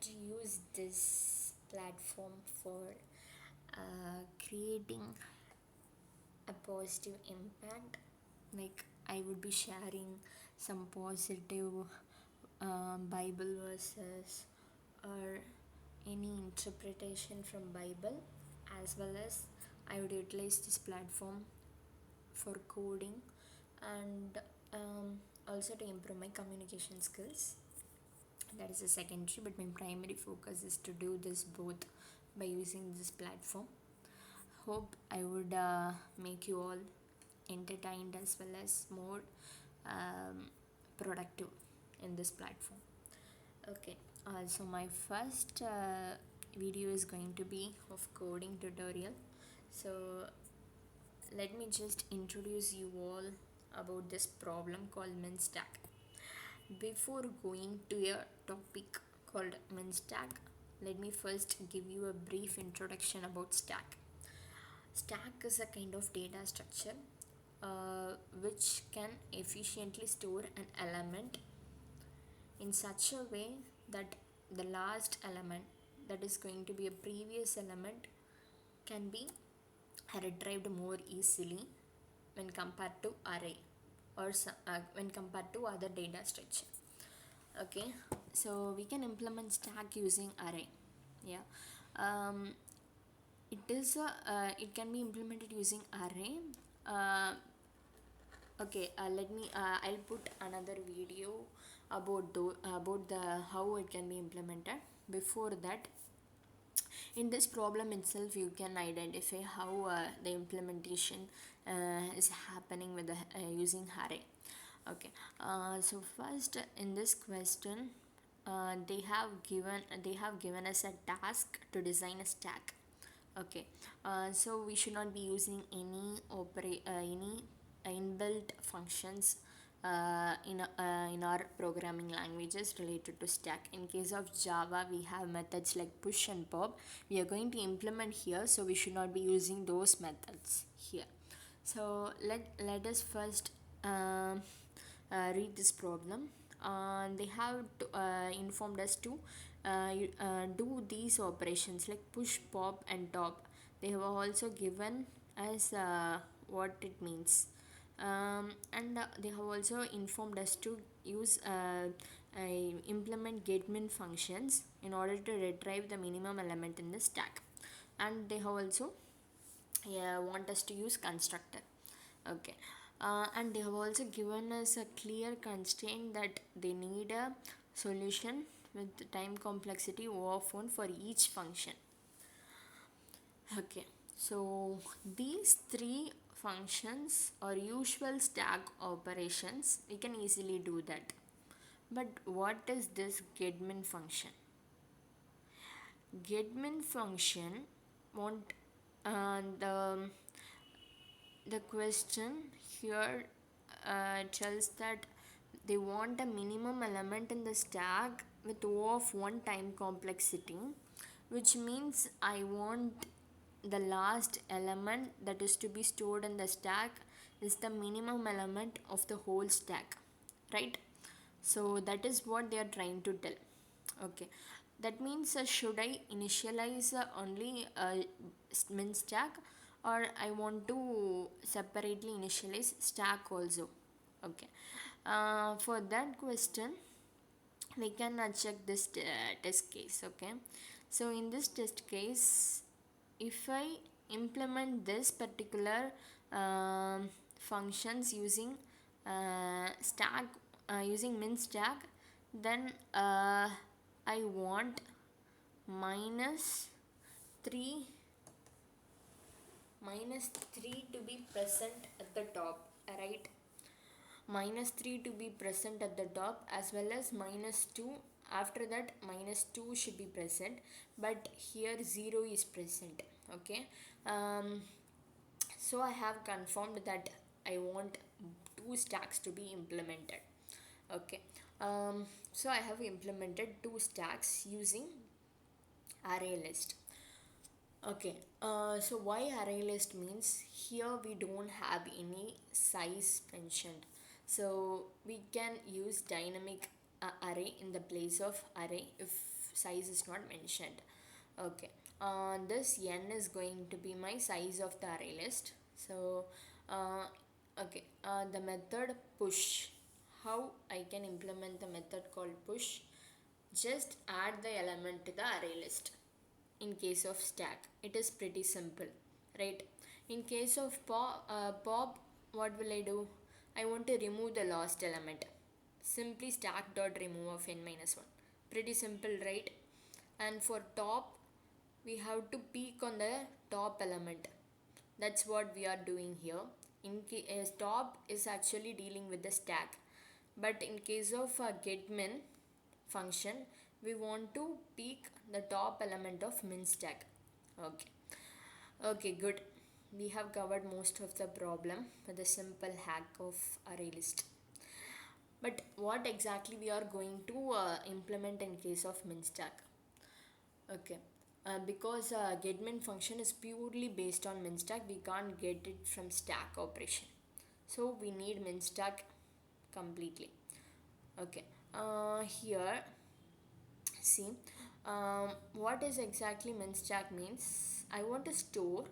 to use this platform for creating a positive impact. Like, I would be sharing some positive Bible verses or any interpretation from Bible, as well as I would utilize this platform for coding and also to improve my communication skills. That is a secondary, but my primary focus is to do this both by using this platform. Hope I would make you all entertained as well as more productive in this platform. Okay, so my first video is going to be of coding tutorial. So let me just introduce you all about this problem called min stack. Before going to a topic called min stack, let me first give you a brief introduction about stack. Stack is a kind of data structure which can efficiently store an element in such a way that the last element, that is going to be a previous element, can be retrieved more easily when compared to array or when compared to other data structure. Okay, so we can implement stack using array. Yeah, um, it can be implemented using array. Okay, let me I'll put another video about the how it can be implemented. Before that, in this problem itself, you can identify how the implementation is happening with the using array. Okay, so first in this question, they have given us a task to design a stack. Okay, so we should not be using any inbuilt functions in our programming languages related to stack. In case of Java, we have methods like push and pop. We are going to implement here, so we should not be using those methods here. So let us first read this problem. They have informed us to do these operations like push, pop and top. They have also given us what it means, and they have also informed us to use implement getmin functions in order to retrieve the minimum element in the stack, and they have also want us to use constructor. Okay, and they have also given us a clear constraint that they need a solution with time complexity O of 1 for each function. Okay, so these three functions are usual stack operations. We can easily do that. But what is this getmin function? Getmin function want the question here tells that they want a minimum element in the stack with O of 1 time complexity, which means I want the last element that is to be stored in the stack is the minimum element of the whole stack, right? So that is what they are trying to tell. Okay, that means should I initialize only min stack, or I want to separately initialize stack also? Okay, for that question we can check this test case. Okay, so in this test case, if I implement this particular functions using stack using min stack, then I want minus 3 to be present at the top, right? Minus 3 to be present at the top, as well as minus 2. After that, minus 2 should be present, but here 0 is present. Okay, so I have confirmed that I want two stacks to be implemented. Okay, so I have implemented two stacks using array list. Okay, so why array list means here we don't have any size mentioned, so we can use dynamic array in the place of array if size is not mentioned. Okay, this n is going to be my size of the array list. So uh, okay, the method push, how I can implement the method called push? Just add the element to the array list. In case of stack, it is pretty simple, right? In case of pop, what will I do? I want to remove the last element. Simply stack dot remove of n minus 1. Pretty simple, right? And for top, we have to peek on the top element. That's what we are doing here. Top is actually dealing with the stack, but in case of getmin function, we want to peek the top element of min stack. Okay, okay, good. We have covered most of the problem with a simple hack of array list. But what exactly we are going to implement in case of min stack? Okay, because getmin function is purely based on min stack, we can't get it from stack operation. So we need min stack completely. Okay, here, see, what is exactly min stack means? I want to store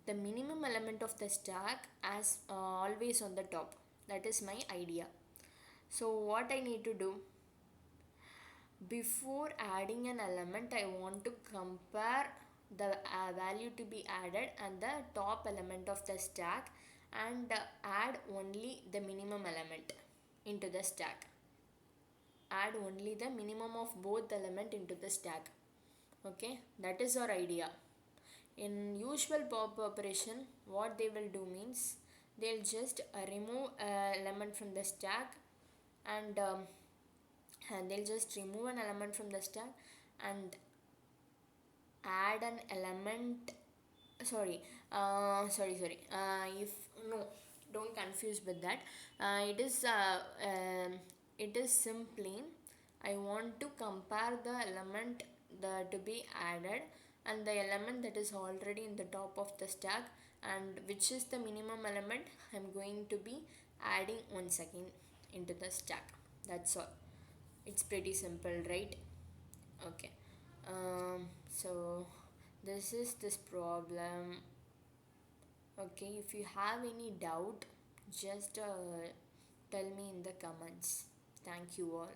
the minimum element of the stack as always on the top. That is my idea. So what I need to do? Before adding an element, I want to compare the value to be added and the top element of the stack, and add only the minimum element into the stack. Add only the minimum of both element into the stack. Okay, that is our idea. In usual pop operation, what they will do means they'll just remove element from the stack, and they'll just remove an element from the stack and add an element. Sorry, if no, don't confuse with that. It is simply, I want to compare the element to be added and the element that is already in the top of the stack, and which is the minimum element, I'm going to be adding once again into the stack. That's all. It's pretty simple, right? Okay, so this is this problem. Okay, if you have any doubt, just tell me in the comments. Thank you all.